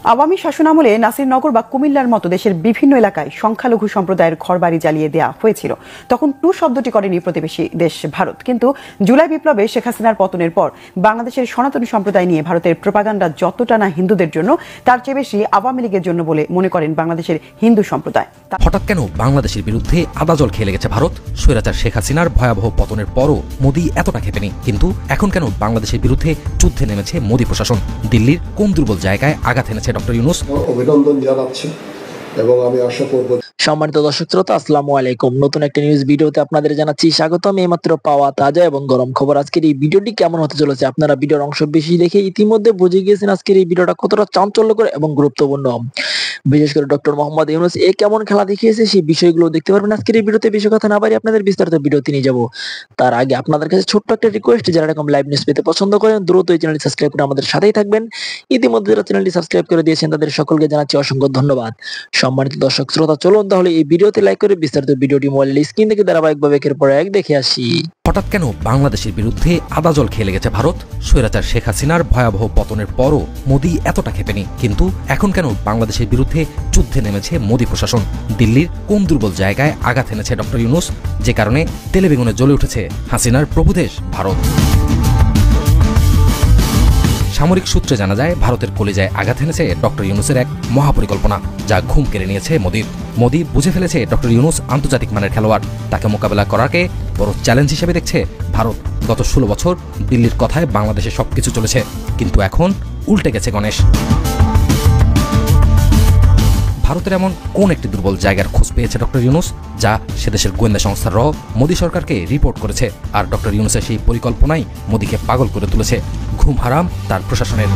আওয়ামী শাসনামলে নাসিরনগর বা কুমিল্লার মতো দেশের বিভিন্ন এলাকায় সংখ্যালঘু সম্প্রদায়ের ঘরবাড়ি জ্বালিয়ে দেওয়া হয়েছিল। তখন টু শব্দটি করেনি প্রতিবেশী দেশ ভারত, কিন্তু জুলাই বিপ্লবে শেখ হাসিনার পতনের পর বাংলাদেশের সনাতনী সম্প্রদায় নিয়ে ভারতের প্রোপাগান্ডা যতটা না হিন্দুদের জন্য, তার চেয়ে বেশি আওয়ামী লীগের জন্য বলে মনে করেন বাংলাদেশের হিন্দু সম্প্রদায়। হঠাৎ কেন বাংলাদেশের বিরুদ্ধে আদাজল খেয়ে লেগেছে ভারত? স্বৈরাচার শেখ হাসিনার ভয়াবহ পতনের পরও মোদি এতটা খেপেনি, কিন্তু এখন কেন বাংলাদেশের বিরুদ্ধে যুদ্ধে নেমেছে মোদি প্রশাসন? দিল্লির কোন দুর্বল জায়গায় আঘাত এনেছে ডক্টর ইউনূস? অভিনন্দন জানাচ্ছি এবং আমি আশা করব। সম্মানিত দর্শক শ্রোতা, আসসালামু আলাইকুম। নতুন একটা নিউজ ভিডিওতে আপনাদের জানাচ্ছি স্বাগতম। এইমাত্র পাওয়া তাজা এবং গরম খবর। আজকের এই ভিডিওটি কেমন হতে চলেছে আপনারা ভিডিওর অংশ বেশি দেখে ইতিমধ্যে বুঝে গিয়েছেন আজকের এই ভিডিওটা কতটা চাঞ্চল্যকর এবং গুরুত্বপূর্ণ। বিশেষ করে ডক্টর মোহাম্মদ ইউনূস কেমন খেলা দেখিয়েছে সেই বিষয়গুলো দেখতে পারবেন আজকের এই ভিডিওতে। বেশি কথা না বাড়িয়ে আপনাদের বিস্তারিত ভিডিওতে নিয়ে যাবো। তার আগে আপনাদের কাছে ছোট্ট একটা রিকোয়েস্ট, যারা এরকম লাইভ নিউজ পেতে পছন্দ করেন দ্রুত এই চ্যানেলটি সাবস্ক্রাইব করে আমাদের সাথেই থাকবেন। ইতিমধ্যে যারা চ্যানেলটি সাবস্ক্রাইব করে দিয়েছেন তাদের সকলকে জানাচ্ছি অসংখ্য ধন্যবাদ। সম্মানিত দর্শক শ্রোতা, চলুন তাহলে এই ভিডিওতে লাইক করে বিস্তারিত ভিডিওটি মোবাইলের স্ক্রিন থেকে ধারাবাহিকভাবে একের পর এক দেখে আসি। হঠাৎ কেন বাংলাদেশের বিরুদ্ধে আদাজল খেয়ে লেগেছে ভারত? স্বৈরাচার শেখ হাসিনার ভয়াবহ পতনের পরও মোদি এতটা খেপেনি, কিন্তু এখন কেন বাংলাদেশের বিরুদ্ধে যুদ্ধে নেমেছে মোদি প্রশাসন? দিল্লির কোন দুর্বল জায়গায় আঘাত এনেছে ডক্টর ইউনূস, যে কারণে তেলেবেগুনে জ্বলে উঠেছে হাসিনার প্রভুদেশ ভারত? সামরিক সূত্রে জানা যায়, ভারতের কলিজায় আঘাত এনেছে ডক্টর ইউনূসের এক মহাপরিকল্পনা, যা ঘুম কেড়ে নিয়েছে মোদির। মোদি বুঝে ফেলেছে ডক্টর ইউনূস আন্তর্জাতিক মানের খেলোয়াড়, তাকে মোকাবেলা করাকে বড় চ্যালেঞ্জ হিসেবে দেখছে ভারত। গত 16 বছর দিল্লির কথায় বাংলাদেশে সবকিছু চলেছে, কিন্তু এখন উল্টে গেছে গণেশ। ভারতের এমন কোন একটি দুর্বল জায়গার খোঁজ পেয়েছে ডক্টর ইউনূস, যা সেদেশের গোয়েন্দা সংস্থার মোদি সরকারকে রিপোর্ট করেছে? আর ডক্টর ইউনূসের সেই পরিকল্পনাই মোদিকে পাগল করে তুলেছে। ঘুম হারাম তার প্রশাসনের।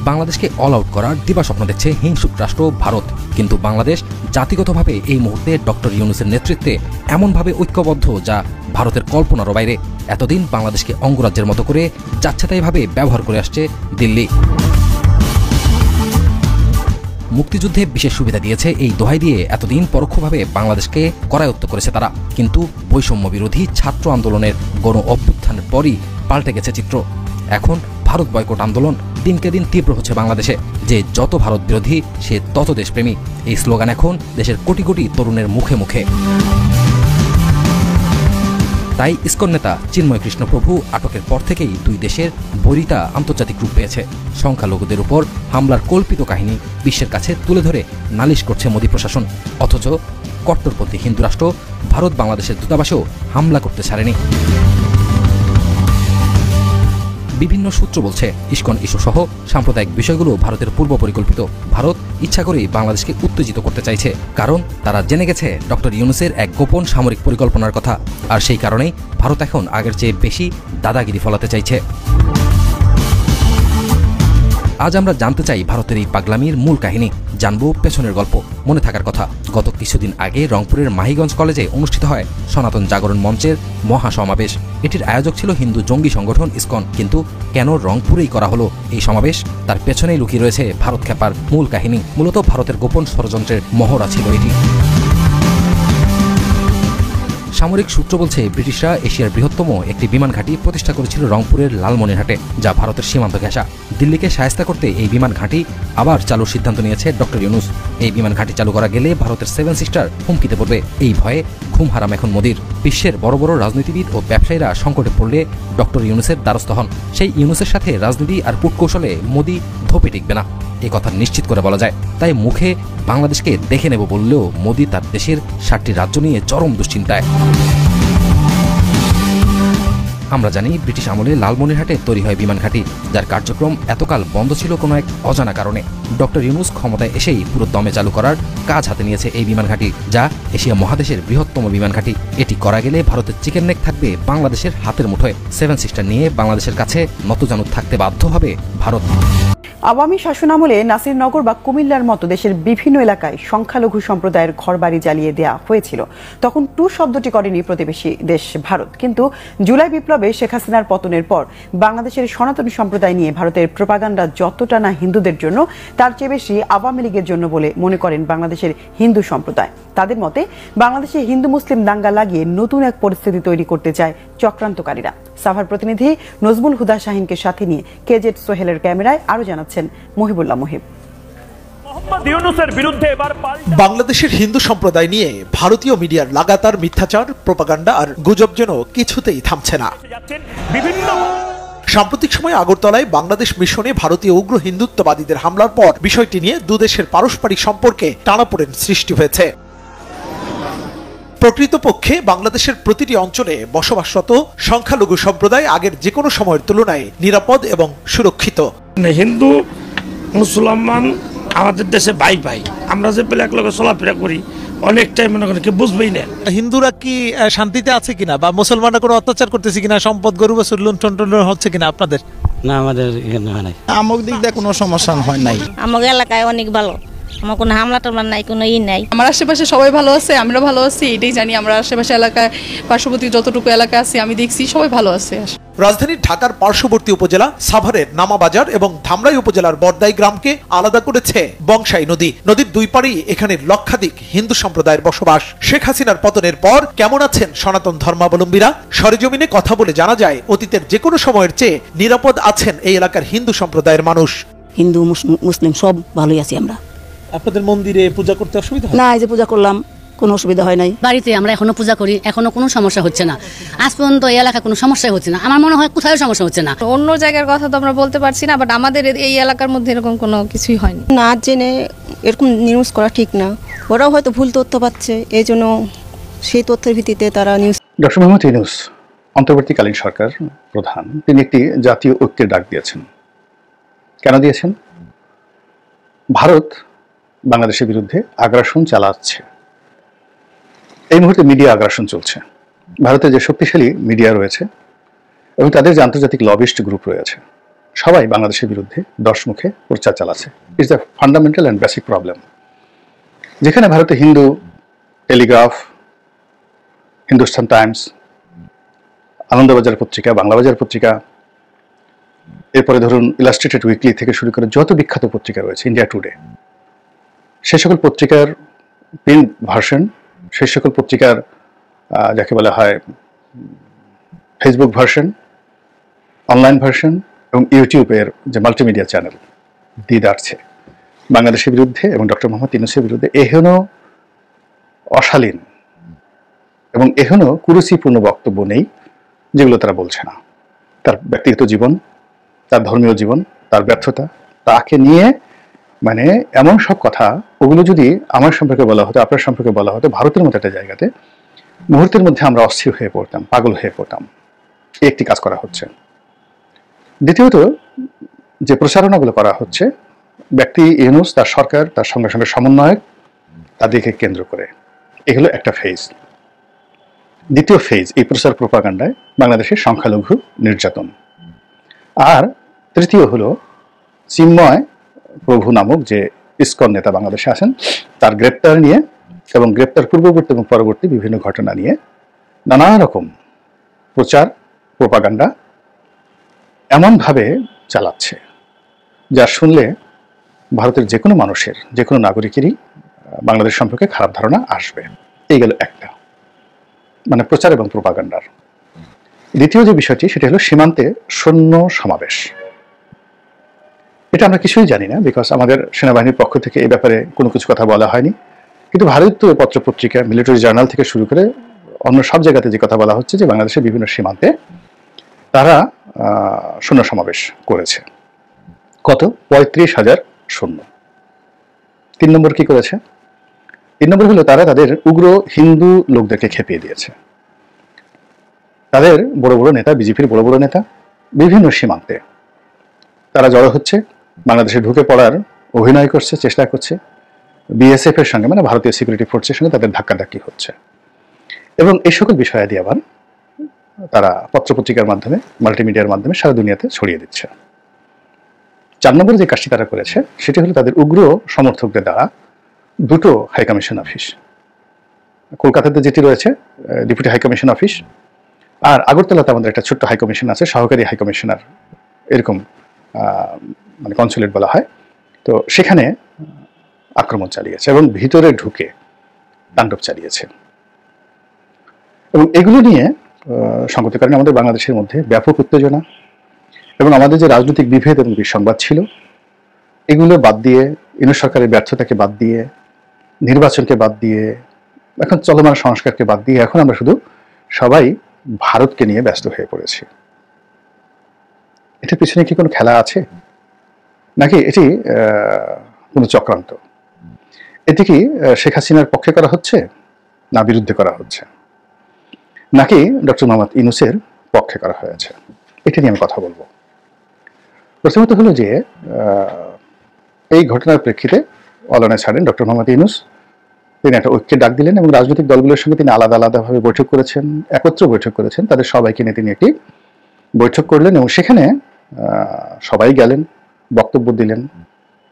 বাংলাদেশকে অল আউট করার দিবাস্বপ্ন দেখছে হিংসুক রাষ্ট্র ভারত, কিন্তু বাংলাদেশ জাতিগতভাবে এই মুহূর্তে ডক্টর ইউনূসের নেতৃত্বে এমনভাবে ঐক্যবদ্ধ, যা ভারতের কল্পনারও বাইরে। এতদিন বাংলাদেশকে অঙ্গরাজ্যের মতো করে যাচ্ছেতাইভাবে ব্যবহার করে আসছে দিল্লি। মুক্তিযুদ্ধে বিশেষ সুবিধা দিয়েছে এই দোহাই দিয়ে এতদিন পরোক্ষভাবে বাংলাদেশকে করায়ত্ত করেছে তারা, কিন্তু বৈষম্য বিরোধী ছাত্র আন্দোলনের গণ অভ্যুত্থানের পরই পাল্টে গেছে চিত্র। এখন ভারত বয়কট আন্দোলন দিনকে দিন তীব্র হচ্ছে বাংলাদেশে। যে যত ভারত বিরোধী সে তত দেশপ্রেমী, এই স্লোগান এখন দেশের কোটি কোটি তরুণের মুখে মুখে। তাই ইসকন নেতা চিন্ময় কৃষ্ণ প্রভু আটকের পর থেকেই দুই দেশের বৈরিতা আন্তর্জাতিক রূপ পেয়েছে। সংখ্যালঘুদের উপর হামলার কল্পিত কাহিনী বিশ্বের কাছে তুলে ধরে নালিশ করছে মোদি প্রশাসন, অথচ কট্টরপন্থী হিন্দু রাষ্ট্র ভারত বাংলাদেশের দূতাবাসেও হামলা করতে ছাড়েনি। বিভিন্ন সূত্র বলছে, ইসকন ইস্যু সহ সাম্প্রদায়িক বিষয়গুলো ভারতের পূর্ব পরিকল্পিত। ভারত ইচ্ছা করেই বাংলাদেশকে উত্তেজিত করতে চাইছে, কারণ তারা জেনে গেছে ডক্টর ইউনূসের এক গোপন সামরিক পরিকল্পনার কথা। আর সেই কারণেই ভারত এখন আগের চেয়ে বেশি দাদাগিরি ফলাতে চাইছে। আজ আমরা জানতে চাই ভারতের এই পাগলামির মূল কাহিনী, জানবো পেছনের গল্প। মনে থাকার কথা, গত কিছুদিন আগে রংপুরের মাহিগঞ্জ কলেজে অনুষ্ঠিত হয় সনাতন জাগরণ মঞ্চের মহাসমাবেশ। এটির আয়োজক ছিল হিন্দু জঙ্গি সংগঠন ইসকন, কিন্তু কেন রংপুরেই করা হলো এই সমাবেশ? তার পেছনেই লুকিয়ে রয়েছে ভারত খেপার মূল কাহিনী। মূলত ভারতের গোপন ষড়যন্ত্রের মহড়া ছিল এটি। সামরিক সূত্র বলছে, ব্রিটিশরা এশিয়ার বৃহত্তম একটি বিমান ঘাঁটি প্রতিষ্ঠা করেছিল রংপুরের লালমনিরহাটে, যা ভারতের সীমান্ত ঘেঁষা। দিল্লিকে শায়েস্তা করতে এই বিমান ঘাঁটি আবার চালুর সিদ্ধান্ত নিয়েছে ডক্টর ইউনূস। এই বিমান ঘাঁটি চালু করা গেলে ভারতের 7 সিস্টার হুমকিতে পড়বে। এই ভয়ে ঘুম হারাম এখন মোদির। বিশ্বের বড় বড় রাজনীতিবিদ ও ব্যবসায়ীরা সংকটে পড়লে ডক্টর ইউনূসের দ্বারস্থ হন। সেই ইউনূসের সাথে রাজনীতি আর কূটকৌশলে মোদি ধোপে টিকবে না, এ কথা নিশ্চিত করে বলা যায়। তাই মুখে বাংলাদেশকে দেখে নেব বললেও মোদি তার দেশের 7টি রাজ্য নিয়ে চরম দুশ্চিন্তায়। আমরা জানি, ব্রিটিশ আমলে লালমনিরহাটে তৈরি হয় বিমান ঘাঁটি, যার কার্যক্রম এতকাল বন্ধ ছিল কোনো এক অজানা কারণে। ডক্টর ইউনূস ক্ষমতায় এসেই পুরো দমে চালু করার কাজ হাতে নিয়েছে এই বিমান ঘাঁটি, যা এশিয়া মহাদেশের বৃহত্তম বিমান ঘাঁটি। এটি করা গেলে ভারতের চিকেন নেক থাকবে বাংলাদেশের হাতের মুঠোয়। 7 সিস্টার নিয়ে বাংলাদেশের কাছে নতজানু থাকতে বাধ্য হবে ভারত। আওয়ামী শাসনামলে নাসিরনগর বা কুমিল্লার মতো দেশের বিভিন্ন এলাকায় সংখ্যালঘু সম্প্রদায়ের ঘরবাড়ি জ্বালিয়ে দেওয়া হয়েছিল। তখন টু শব্দটি করেনি প্রতিবেশী দেশ ভারত, কিন্তু জুলাই বিপ্লবে শেখ হাসিনার পতনের পর বাংলাদেশের সনাতনী সম্প্রদায় নিয়ে ভারতের প্রোপাগান্ডা যতটা না হিন্দুদের জন্য, তার চেয়ে বেশি আওয়ামী লীগের জন্য বলে মনে করেন বাংলাদেশের হিন্দু সম্প্রদায়। তাদের মতে বাংলাদেশে হিন্দু মুসলিম দাঙ্গা লাগিয়ে নতুন এক পরিস্থিতি তৈরি করতে চায় চক্রান্তকারীরা। সাভার প্রতিনিধি নজমুল হুদা শাহিনকে সাথে নিয়ে কেজেট সোহেলের ক্যামেরায় আরো জানাচ্ছেন মহিবুল্লাহ মুহিব। বাংলাদেশের হিন্দু সম্প্রদায় নিয়ে ভারতীয় মিডিয়ার লাগাতার মিথ্যাচার, প্রোপাগান্ডা আর গুজব যেন কিছুতেই থামছে না। সাম্প্রতিক সময়ে আগরতলায় বাংলাদেশ মিশনে ভারতীয় উগ্র হিন্দুত্ববাদীদের হামলার পর বিষয়টি নিয়ে দুদেশের পারস্পরিক সম্পর্কে টানাপোড়েন সৃষ্টি হয়েছে। প্রকৃতপক্ষে বাংলাদেশের প্রতিটি অঞ্চলে বসবাসরত সংখ্যালঘু সম্প্রদায় আগের যে কোনো সময়ের তুলনায় নিরাপদ এবং সুরক্ষিত। হিন্দু মুসলমান আমাদের দেশে ভাই ভাই, আমরা যে পেলে এক লগে চলাফেরা করি অনেকটাই মনে করেন কি বুঝবেই না। হিন্দুরা কি শান্তিতে আছে কিনা বা মুসলমানরা কোনো অত্যাচার করতেছে কিনা, সম্পদ গরু বছর লুণ্ঠন হচ্ছে কিনা আপনাদের? না, আমাদের এখানে হয় নাই। আমক দিক দিয়ে কোনো সমস্যা হয় নাই। আমার এলাকায় অনেক ভালো, আমার কোনো হামলা টামলা নাই, কোনো নাই। আমার আশেপাশে সবাই ভালো আছে, আমরা ভালো আছি, এটাই জানি। আমরা আশেপাশে এলাকায় পার্শ্ববর্তী যতটুকু এলাকা আছে আমি দেখছি সবাই ভালো আছে। রাজধানী ঢাকার পার্শ্ববর্তী উপজেলা সাভারের নামাবাজার এবং ধামরাই উপজেলার বরদাই গ্রামকে আলাদা করেছে বংশাই নদী। নদীর দুই পাড়েই এখানে লক্ষাধিক হিন্দু সম্প্রদায়ের বসবাস। শেখ হাসিনার পতনের পর কেমন আছেন সনাতন ধর্মাবলম্বীরা? সরেজমিনে কথা বলে জানা যায় অতীতের যে কোনো সময়ের চেয়ে নিরাপদ আছেন এই এলাকার হিন্দু সম্প্রদায়ের মানুষ। হিন্দু মুসলিম সব ভালোই আছি আমরা। আপনাদের মন্দিরে পূজা করতে অসুবিধা হয় না? এই যে পূজা করলাম, কোনো অসুবিধা হয় নাই। বাড়িতে আমরা এখনো পূজা করি, এখনো কোনো সমস্যা হচ্ছে না। আজ পর্যন্ত এই এলাকায় কোনো সমস্যাই হচ্ছে না। আমার মনে হয় কোথাও সমস্যা হচ্ছে না। অন্য জায়গার কথা তো আমরা বলতে পারছি না, বাট আমাদের এই এলাকার মধ্যে এরকম কোনো কিছুই হয়নি। না জেনে এরকম নিউজ করা ঠিক না। ওরাও হয়তো ভুল তথ্য পাচ্ছে, এই জন্য সেই তথ্যের ভিত্তিতে তারা নিউজ। ডক্টর মোহাম্মদ ইউনূস অন্তর্বর্তীকালীন সরকার প্রধান, তিনি একটি জাতীয় ঐক্যের ডাক দিয়েছেন। কেন দিয়েছেন? ভারত বাংলাদেশের বিরুদ্ধে আগ্রাসন চালাচ্ছে। এই মুহূর্তে মিডিয়া আগ্রাসন চলছে। ভারতে যে শক্তিশালী মিডিয়া রয়েছে এবং তাদের যে আন্তর্জাতিক লবিস্ট গ্রুপ রয়েছে, সবাই বাংলাদেশের বিরুদ্ধে দশমুখে প্রচার চালাচ্ছে। It's the fundamental and basic problem. যেখানে ভারতে হিন্দু টেলিগ্রাফ, হিন্দুস্তান টাইমস, আনন্দবাজার পত্রিকা, বাংলাবাজার পত্রিকা, এরপরে ধরুন ইলাস্ট্রেটেড উইকলি থেকে শুরু করে যত বিখ্যাত পত্রিকা রয়েছে, ইন্ডিয়া টুডে, সে সকল পত্রিকার প্রিন্ট ভার্সন, সেই সকল পত্রিকার যাকে বলা হয় ফেসবুক ভার্সন, অনলাইন ভার্সন এবং ইউটিউবের যে মাল্টিমিডিয়া চ্যানেল দিয়ে যাচ্ছে বাংলাদেশের বিরুদ্ধে এবং ডক্টর মোহাম্মদ ইউনূসের বিরুদ্ধে এহেন অশালীন এবং এহেন কুরুচিপূর্ণ বক্তব্য নেই যেগুলো তারা বলছে না। তার ব্যক্তিগত জীবন, তার ধর্মীয় জীবন, তার ব্যর্থতা, তাকে নিয়ে মানে এমন সব কথা, ওগুলো যদি আমার সম্পর্কে বলা হতো, আপনার সম্পর্কে বলা হতো, ভারতের মতো একটা জায়গাতে মুহূর্তের মধ্যে আমরা অস্থির হয়ে পড়তাম, পাগল হয়ে পড়তাম। একটি কাজ করা হচ্ছে। দ্বিতীয়ত, যে প্রচারণাগুলো করা হচ্ছে ব্যক্তি ইউনূস, তার সরকার, তার সঙ্গে সঙ্গে সমন্বয়ক, তাদেরকে কেন্দ্র করে, এগুলো একটা ফেজ। দ্বিতীয় ফেজ এই প্রচার প্রোপাগান্ডায় বাংলাদেশের সংখ্যালঘু নির্যাতন। আর তৃতীয় হলো চিন্ময় প্রভু নামক যে ইসকন নেতা বাংলাদেশে আছেন, তার গ্রেপ্তার নিয়ে এবং গ্রেপ্তার পূর্ববর্তী এবং পরবর্তী বিভিন্ন ঘটনা নিয়ে নানা রকম প্রচার প্রোপাগান্ডা এমনভাবে চালাচ্ছে যা শুনলে ভারতের যে কোনো মানুষের, যে কোনো নাগরিকেরই বাংলাদেশ সম্পর্কে খারাপ ধারণা আসবে। এই গেল একটা, মানে প্রচার এবং প্রোপাগান্ডার। দ্বিতীয় যে বিষয়টি, সেটা হলো সীমান্তে সৈন্য সমাবেশ। এটা আমরা কিছুই জানি না, বিকজ আমাদের সেনাবাহিনীর পক্ষ থেকে এই ব্যাপারে কোনো কিছু কথা বলা হয়নি। কিন্তু ভারতীয় পত্রপত্রিকা, মিলিটারি জার্নাল থেকে শুরু করে অন্য সব জায়গাতে যে কথা বলা হচ্ছে যে বাংলাদেশের বিভিন্ন সীমান্তে তারা সৈন্য সমাবেশ করেছে। কত? 35,000 সৈন্য। 3 নম্বর কি করেছে? 3 নম্বর হলো তারা তাদের উগ্র হিন্দু লোকদেরকে খেপিয়ে দিয়েছে। তাদের বড় বড় নেতা, বিজেপির বড় বড় নেতা বিভিন্ন সীমান্তে তারা জড়ো হচ্ছে, বাংলাদেশে ঢুকে পড়ার অভিনয় করছে, চেষ্টা করছে। বিএসএফ এর সঙ্গে, মানে ভারতীয় সিকিউরিটি ফোর্সের সঙ্গে তাদের ধাক্কাধাক্কি হচ্ছে। এবং এই সকল বিষয়াদি আবার তারা পত্রপত্রিকার মাধ্যমে, মাল্টিমিডিয়ার মাধ্যমে সারা দুনিয়াতে ছড়িয়ে দিচ্ছে। 4 নম্বরে যে কাজটি তারা করেছে সেটি হলো তাদের উগ্র সমর্থকদের দ্বারা 2টো হাইকমিশন অফিস, কলকাতাতে যেটি রয়েছে ডেপুটি হাইকমিশন অফিস, আর আগরতলাতে আমাদের একটা ছোট্ট হাইকমিশন আছে, সহকারী হাইকমিশনার এরকম মানে কনসুলেট বলা হয়। তো সেখানে আক্রমণ চালিয়েছে এবং ভিতরে ঢুকে তাণ্ডব চালিয়েছে। এবং এগুলো নিয়ে সংগতির কারণে আমাদের বাংলাদেশের মধ্যে ব্যাপক উত্তেজনা এবং আমাদের যে রাজনৈতিক বিভেদ এবং বিসংবাদ ছিল এগুলো বাদ দিয়ে, ইউনূস সরকারের ব্যর্থতাকে বাদ দিয়ে, নির্বাচনকে বাদ দিয়ে, এখন চলমান সংস্কারকে বাদ দিয়ে এখন আমরা শুধু সবাই ভারতকে নিয়ে ব্যস্ত হয়ে পড়েছি। এটার পিছনে কি কোনো খেলা আছে, নাকি এটি কোনো চক্রান্ত? এটি কি শেখ হাসিনার পক্ষে করা হচ্ছে না বিরুদ্ধে করা হচ্ছে, নাকি ডক্টর মোহাম্মদ ইউনূসের পক্ষে করা হয়েছে? এটা নিয়ে আমি কথা বলবো। প্রথমত হলো যে এই ঘটনার প্রেক্ষিতে অলনে ছাড়েন ডক্টর মোহাম্মদ ইউনূস, তিনি একটা ঐক্যের ডাক দিলেন এবং রাজনৈতিক দলগুলোর সঙ্গে তিনি আলাদা আলাদাভাবে বৈঠক করেছেন, একত্র বৈঠক করেছেন, তাদের সবাইকে নিয়ে তিনি একটি বৈঠক করলেন এবং সেখানে সবাই গেলেন, বক্তব্য দিলেন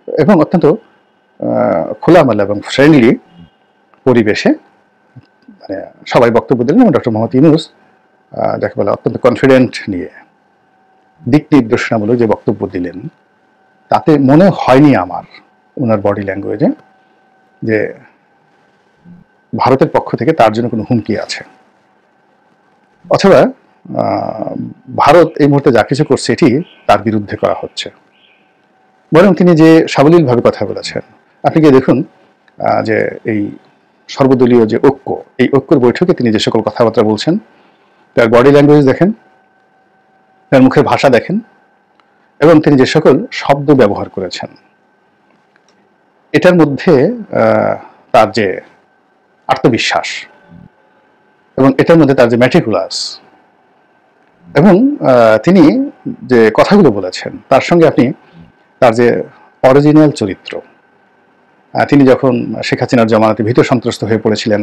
এবং অত্যন্ত খোলামেলা এবং ফ্রেন্ডলি পরিবেশে মানে সবাই বক্তব্য দিলেন এবং ডক্টর মোহাম্মদ ইউনূস যাকে বলে অত্যন্ত কনফিডেন্ট নিয়ে দিক নির্দেশনামূলক যে বক্তব্য দিলেন তাতে মনে হয়নি আমার ওনার বডি ল্যাঙ্গুয়েজে যে ভারতের পক্ষ থেকে তার জন্য কোনো হুমকি আছে, অথবা ভারত এই মুহূর্তে যা কিছু করছে এটি তার বিরুদ্ধে করা হচ্ছে। বরং তিনি যে সাবলীলভাবে কথা বলেছেন, আপনি গিয়ে দেখুন যে এই সর্বদলীয় যে ঐক্য, এই ঐক্যর বৈঠকে তিনি যে সকল কথাবার্তা বলছেন, তার বডি ল্যাঙ্গুয়েজ দেখেন, তার মুখের ভাষা দেখেন এবং তিনি যে সকল শব্দ ব্যবহার করেছেন, এটার মধ্যে তার যে আত্মবিশ্বাস এবং এটার মধ্যে তার যে ম্যাটিকুলাস এবং তিনি যে কথাগুলো বলেছেন তার সঙ্গে আপনি তার যে অরিজিনাল চরিত্র, তিনি যখন শেখ হাসিনার জমানাতে ভীত সন্ত্রস্ত হয়ে পড়েছিলেন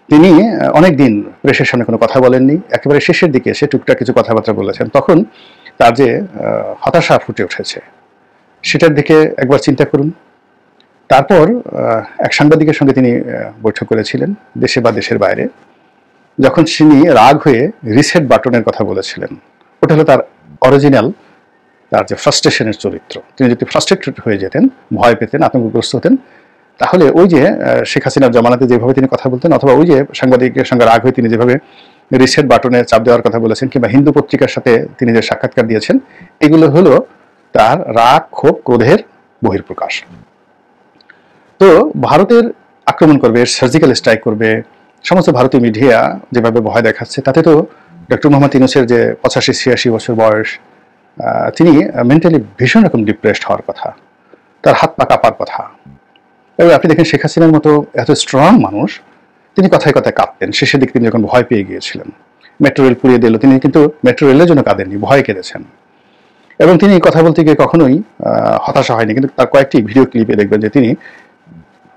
তিনি অনেক দিন প্রেসের সামনে কোনো কথা বলেননি, একেবারে শেষের দিকে সে টুকটাক কিছু কথাবার্তা বলেছেন, তখন তার যে হতাশা ফুটে উঠেছে সেটার দিকে একবার চিন্তা করুন। তারপর এক সাংবাদিকের সঙ্গে তিনি বৈঠক করেছিলেন দেশে বা দেশের বাইরে, যখন তিনি রাগ হয়ে রিসেট বাটনের কথা বলেছিলেন, ওটা হলো তার অরিজিনাল তার যে ফ্রাস্ট্রেশনের চরিত্র। তিনি যদি ফ্রাস্ট্রেটেড হয়ে যেতেন, ভয় পেতেন, আতঙ্কগ্রস্ত হতেন, তাহলে ওই যে শেখ হাসিনার জমানাতে যেভাবে তিনি কথা বলতেন, অথবা ওই যে সাংবাদিকের সঙ্গে রাগ হয়ে তিনি যেভাবে রিসেট বাটনে চাপ দেওয়ার কথা বলেছেন, কিংবা হিন্দু পত্রিকার সাথে তিনি যে সাক্ষাৎকার দিয়েছেন, এগুলো হলো তার রাগ, ক্ষোভ, ক্রোধের বহিঃপ্রকাশ। তো ভারতের আক্রমণ করবে, সার্জিক্যাল স্ট্রাইক করবে, সমস্ত ভারতীয় মিডিয়া যেভাবে ভয় দেখাচ্ছে, তাতে তো ডক্টর মোহাম্মদ ইউনূসের যে 85-86 বছর বয়স, তিনি মেন্টালি ভীষণ রকম ডিপ্রেসড হওয়ার কথা, তার হাত পা কাঁপার কথা। এবার আপনি দেখেন শেখ হাসিনার মতো এত স্ট্রং মানুষ, তিনি কথায় কথায় কাঁপতেন। শেষের দিকে তিনি যখন ভয় পেয়ে গিয়েছিলেন, মেট্রো রেল পুড়িয়ে দিল, তিনি কিন্তু মেট্রো রেলের জন্য কাঁদেননি, ভয় কেঁদেছেন। এবং তিনি কথা বলতে গিয়ে কখনোই হতাশা হয়নি, কিন্তু তার কয়েকটি ভিডিও ক্লিপে দেখবেন যে তিনি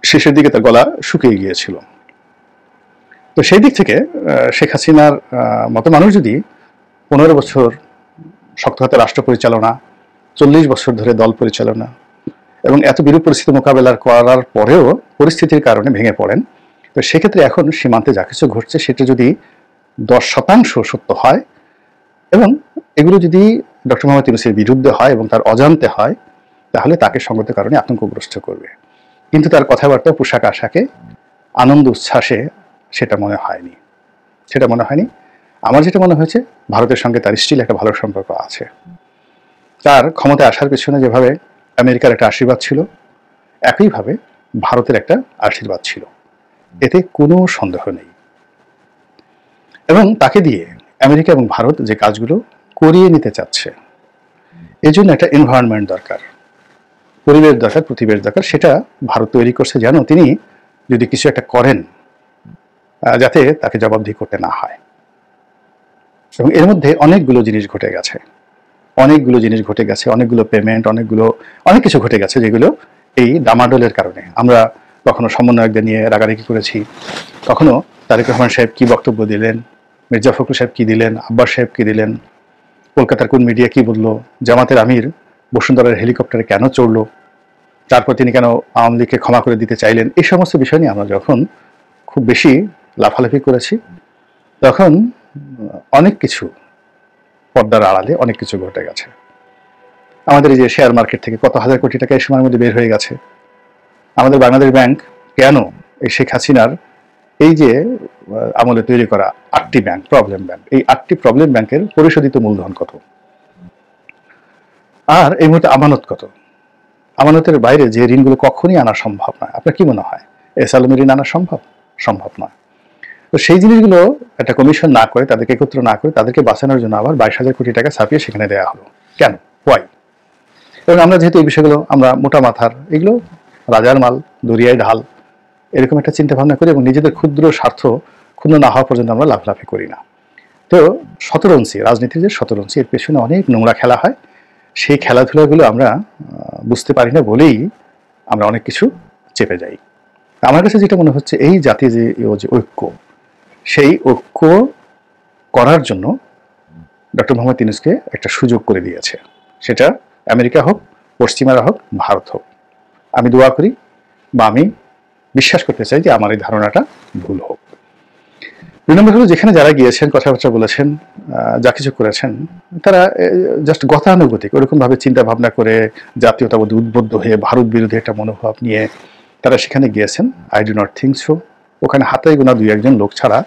শেষের দিকে তার গলা শুকিয়ে গিয়েছিল। তো সেই দিক থেকে শেখ হাসিনার মতো মানুষ যদি 15 বছর শক্ত হাতে রাষ্ট্র পরিচালনা, 40 বছর ধরে দল পরিচালনা এবং এত বিরূপ পরিস্থিতি মোকাবেলা করার পরেও পরিস্থিতির কারণে ভেঙে পড়েন, তো সেক্ষেত্রে এখন সীমান্তে যা কিছু ঘটছে সেটা যদি 10% সত্য হয় এবং এগুলো যদি ডক্টর মোহাম্মদ ইউনূসের বিরুদ্ধে হয় এবং তার অজান্তে হয়, তাহলে তাকে সঙ্গত কারণে আতঙ্কগ্রস্ত করবে। কিন্তু তার কথাবার্তা, পোশাক আশাকে, আনন্দ উচ্ছ্বাসে সেটা মনে হয়নি। আমার যেটা মনে হয়েছে, ভারতের সঙ্গে তার স্টিল একটা ভালো সম্পর্ক আছে। তার ক্ষমতায় আসার পেছনে যেভাবে আমেরিকার একটা আশীর্বাদ ছিল, একইভাবে ভারতের একটা আশীর্বাদ ছিল, এতে কোনো সন্দেহ নেই। এবং তাকে দিয়ে আমেরিকা এবং ভারত যে কাজগুলো করিয়ে নিতে চাচ্ছে, এই জন্য একটা এনভায়রনমেন্ট দরকার, পরিবেশ দরকার, প্রতিবেশ দরকার। সেটা ভারত তৈরি করছে যেন তিনি যদি কিছু একটা করেন যাতে তাকে জবাবদিহি করতে না হয়। এবং এর মধ্যে অনেকগুলো জিনিস ঘটে গেছে, অনেকগুলো পেমেন্ট, অনেক কিছু ঘটে গেছে, যেগুলো এই ডামাডোলের কারণে। আমরা কখনো সমন্বয়কদের নিয়ে রাগারাগি করেছি, কখনো তারেক রহমান সাহেব কি বক্তব্য দিলেন, মির্জা ফখরুল সাহেব কি দিলেন, আব্বাস সাহেব কি দিলেন, কলকাতার কোন মিডিয়া কি বললো, জামাতের আমির বসুন্ধরার হেলিকপ্টারে কেন চড়লো, তারপর তিনি কেন আওয়ামী লীগকে ক্ষমা করে দিতে চাইলেন, এই সমস্ত বিষয় নিয়ে আমরা যখন খুব বেশি লাফালাফি করেছি, তখন অনেক কিছু পর্দার আড়ালে অনেক কিছু ঘটে গেছে। আমাদের এই যে শেয়ার মার্কেট থেকে কত হাজার কোটি টাকা এই সময়ের মধ্যে বের হয়ে গেছে। আমাদের বাংলাদেশ ব্যাংক কেন এই শেখ হাসিনার এই যে আমলে তৈরি করা 8টি ব্যাংক, প্রবলেম ব্যাংক, এই 8টি প্রবলেম ব্যাংকের পরিশোধিত মূলধন কত, আর এই মুহূর্তে আমানত কত, আমানতের বাইরে যে ঋণগুলো কখনই আনা সম্ভব নয়। আপনার কি মনে হয় এস আলমের ঋণ আনা সম্ভব নয়? তো সেই জিনিসগুলো একটা কমিশন না করে, তাদেরকে একত্র না করে, তাদেরকে বাঁচানোর জন্য আবার 22,000 কোটি টাকা ছাপিয়ে সেখানে দেওয়া হলো কেন, ওয়াই? এবং আমরা যেহেতু এই বিষয়গুলো আমরা মোটা মাথার, এগুলো রাজার মাল দরিয়ায় ঢাল, এরকম একটা চিন্তা ভাবনা করি এবং নিজেদের ক্ষুদ্র স্বার্থ ক্ষুণ্ণ না হওয়া পর্যন্ত আমরা লাফলাফি করি না। তো শতরঞ্চি, রাজনীতির যে শতরঞ্চি, এর পেছনে অনেক নোংরা খেলা হয়। সেই খেলাধুলাগুলো আমরা বুঝতে পারি না বলেই আমরা অনেক কিছু চেপে যাই। আমার কাছে যেটা মনে হচ্ছে, এই জাতীয় যে ঐক্য, সেই ঐক্য করার জন্য ডক্টর মোহাম্মদ ইউনূসকে একটা সুযোগ করে দিয়েছে। সেটা আমেরিকা হোক, পশ্চিমারা হোক, ভারত হোক। আমি দোয়া করি বা আমি বিশ্বাস করতে চাই যে আমার এই ধারণাটা ভুল হোক। 2 নম্বর হলো, যেখানে যারা গিয়েছেন, কথাবার্তা বলেছেন, যা কিছু করেছেন, তারা জাস্ট গতানুগতিক ওরকমভাবে চিন্তা ভাবনা করে জাতীয়তাবাদী উদ্বুদ্ধ হয়ে ভারত বিরোধী একটা মনোভাব নিয়ে তারা সেখানে গিয়েছেন। I do not think so. ওখানে হাতে গোনা 2-1 লোক ছাড়া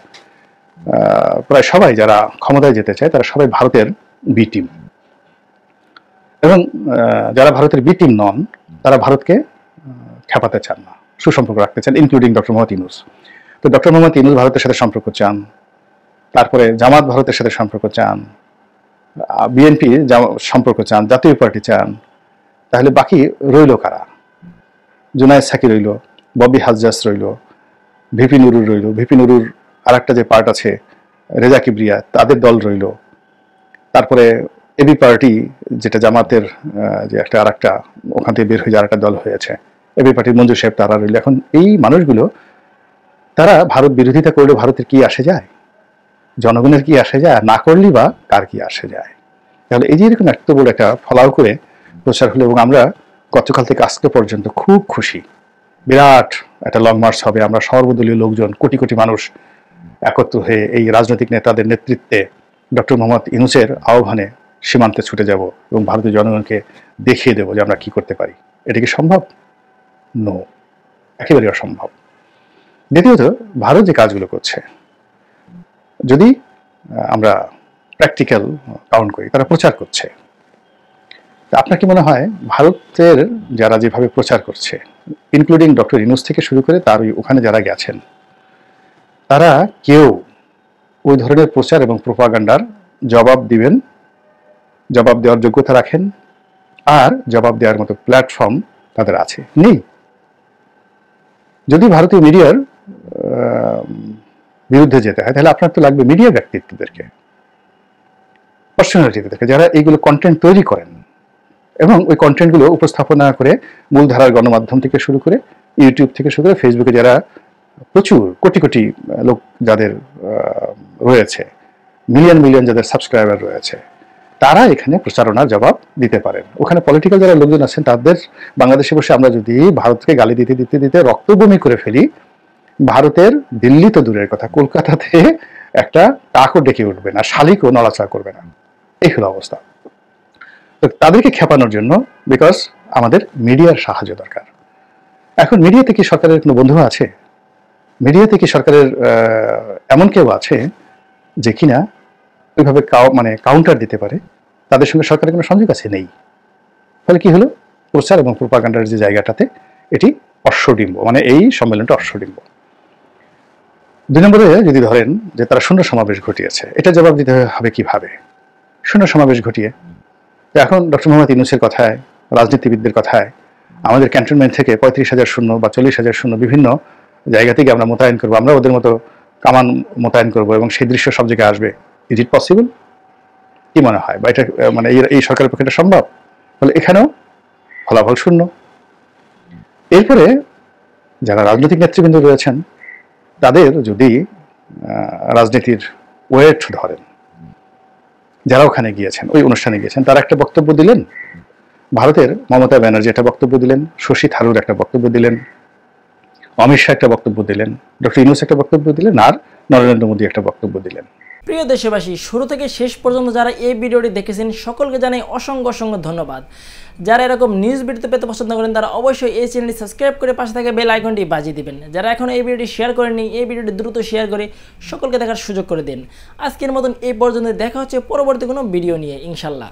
প্রায় সবাই যারা ক্ষমতায় যেতে চায় তারা সবাই ভারতের বি টিম, এবং যারা ভারতের বি টিম নন তারা ভারতকে খেপাতে চান না, সুসম্পর্ক রাখতে চান, ইনক্লুডিং ডক্টর মোহাম্মদ ইউনূস। তো ডক্টর মোহাম্মদ ইউনূস ভারতের সাথে সম্পর্ক চান, তারপরে জামাত ভারতের সাথে সম্পর্ক চান, বিএনপি সম্পর্ক চান, জাতীয় পার্টি চান, তাহলে বাকি রইল কারা? জুনায়েদ সাকি রইল, ববি হাজ্জাজ রইল, ভিপি নুরুর রইল, ভিপি নুরুর আর একটা যে পার্ট আছে রেজা কিবরিয়া, তাদের দল রইল, তারপরে এবি পার্টি যেটা জামাতের যে একটা আর একটা ওখান থেকে বের হয়ে যাওয়ার একটা দল হয়েছে, এবি পার্টির মঞ্জুর সাহেব তারা রইল। এখন এই মানুষগুলো তারা ভারত বিরোধিতা করলে ভারতের কি আসে যায়, জনগণের কি আসে যায়, আর না করলেই বা কার কি আসে যায়? তাহলে এই যে এরকম এত বড় একটা ফলাও করে প্রচার হলো, এবং আমরা গতকাল থেকে আজকে পর্যন্ত খুব খুশি, বিরাট একটা লং মার্চ হবে, আমরা সর্বদলীয় লোকজন, কোটি কোটি মানুষ একত্র হয়ে এই রাজনৈতিক নেতাদের নেতৃত্বে ডক্টর মোহাম্মদ ইউনূসের আহ্বানে সীমান্তে ছুটে যাব এবং ভারতীয় জনগণকে দেখিয়ে দেবো যে আমরা কি করতে পারি। এটা কি সম্ভব? নো, একেবারে অসম্ভব। দ্বিতীয়ত, ভারত যে কাজগুলো করছে, যদি আমরা প্র্যাকটিক্যাল কাউন্ট করি, তারা প্রচার করছে। আপনার কি মনে হয় ভারতের যারা যেভাবে প্রচার করছে, ইনক্লুডিং ডক্টর ইউনূস থেকে শুরু করে তার ওখানে যারা গেছেন, তারা কেউ ওই ধরনের প্রচার এবং প্রোপাগান্ডার জবাব দিবেন, জবাব দেওয়ার যোগ্যতা রাখেন, আর জবাব দেওয়ার মতো প্ল্যাটফর্ম তাদের আছে? নেই। যদি ভারতীয় মিডিয়ার বিরুদ্ধে যেতে হয়, তাহলে আপনার তো লাগবে মিডিয়া ব্যক্তিত্বদেরকে, পার্সোনালিটিদেরকে, যারা এইগুলো কন্টেন্ট তৈরি করেন এবং ওই কন্টেন্টগুলো উপস্থাপনা করে মূলধারার গণমাধ্যম থেকে শুরু করে ইউটিউব থেকে শুরু করে ফেসবুকে যারা প্রচুর কোটি কোটি লোক যাদের রয়েছে, মিলিয়ন মিলিয়ন যাদের সাবস্ক্রাইবার রয়েছে, তারা এখানে প্রচারণার জবাব দিতে পারেন। ওখানে পলিটিক্যাল যারা লোকজন আছেন, তাদের বাংলাদেশে বসে আমরা যদি ভারতকে গালি দিতে দিতে দিতে রক্তবমি করে ফেলি, ভারতের দিল্লি তো দূরের কথা, কলকাতাতে একটা কাকও ডেকে উঠবে না, শালিকও নড়াচড়া করবে না। এই হলো অবস্থা। তো তাদেরকে খেপানোর জন্য বিকজ আমাদের মিডিয়ার সাহায্য দরকার। এখন মিডিয়াতে কি সরকারের কোনো বন্ধু আছে? মিডিয়াতে কি সরকারের এমন কেউ আছে যে কিনা ওইভাবে কাউন্টার দিতে পারে? তাদের সঙ্গে সরকারের কোনো সংযোগ আছে? নেই। ফলে কি হলো, প্রচার এবং প্রোপাগান্ডার যে জায়গাটাতে এটি অশ্বডিম্ব, এই সম্মেলনটা অশ্বডিম্ব। 2 নম্বরে যদি ধরেন যে তারা শূন্য সমাবেশ ঘটিয়েছে, এটা জবাব দিতে হবে কিভাবে? শূন্য সমাবেশ ঘটিয়ে এখন ডক্টর মোহাম্মদ ইউনূসের কথায়, রাজনীতিবিদদের কথায় আমাদের ক্যান্টনমেন্ট থেকে 35,000 শূন্য বা 40,000 শূন্য বিভিন্ন জায়গা থেকে আমরা মোতায়েন করবো, আমরা ওদের মতো কামান মোতায়েন করবো এবং সেই দৃশ্য সব জায়গায় আসবে। Is it possible? কি মনে হয়? বা এটা এই সরকারের পক্ষে এটা সম্ভব? ফলে এখানেও ফলাফল শূন্য। এরপরে যারা রাজনৈতিক নেতৃবৃন্দ রয়েছেন, তাদের যদি রাজনীতির ওয়েট ধরেন, যারা ওখানে গিয়েছেন, ওই অনুষ্ঠানে গিয়েছেন, তারা একটা বক্তব্য দিলেন ভারতের মমতা ব্যানার্জি একটা বক্তব্য দিলেন, শশী থারুর একটা বক্তব্য দিলেন, অমিত শাহ একটা বক্তব্য দিলেন, ডক্টর ইউনূস একটা বক্তব্য দিলেন, আর নরেন্দ্র মোদী একটা বক্তব্য দিলেন। প্রিয় দেশবাসী, শুরু থেকে শেষ পর্যন্ত যারা এই ভিডিওটি দেখেছেন সকলকে জানাই অসংখ্য অসংখ্য ধন্যবাদ। যারা এরকম নিউজ ভিডিও পেতে পছন্দ করেন তারা অবশ্যই এই চ্যানেলটি সাবস্ক্রাইব করে পাশে থাকা বেল আইকনটি বাজিয়ে দিবেন। যারা এখন এই ভিডিওটি শেয়ার করেননি, এই ভিডিওটি দ্রুত শেয়ার করে সকলকে দেখার সুযোগ করে দিন। আজকের মতন এই পর্যন্ত, দেখা হচ্ছে পরবর্তী কোনো ভিডিও নিয়ে ইনশাল্লাহ।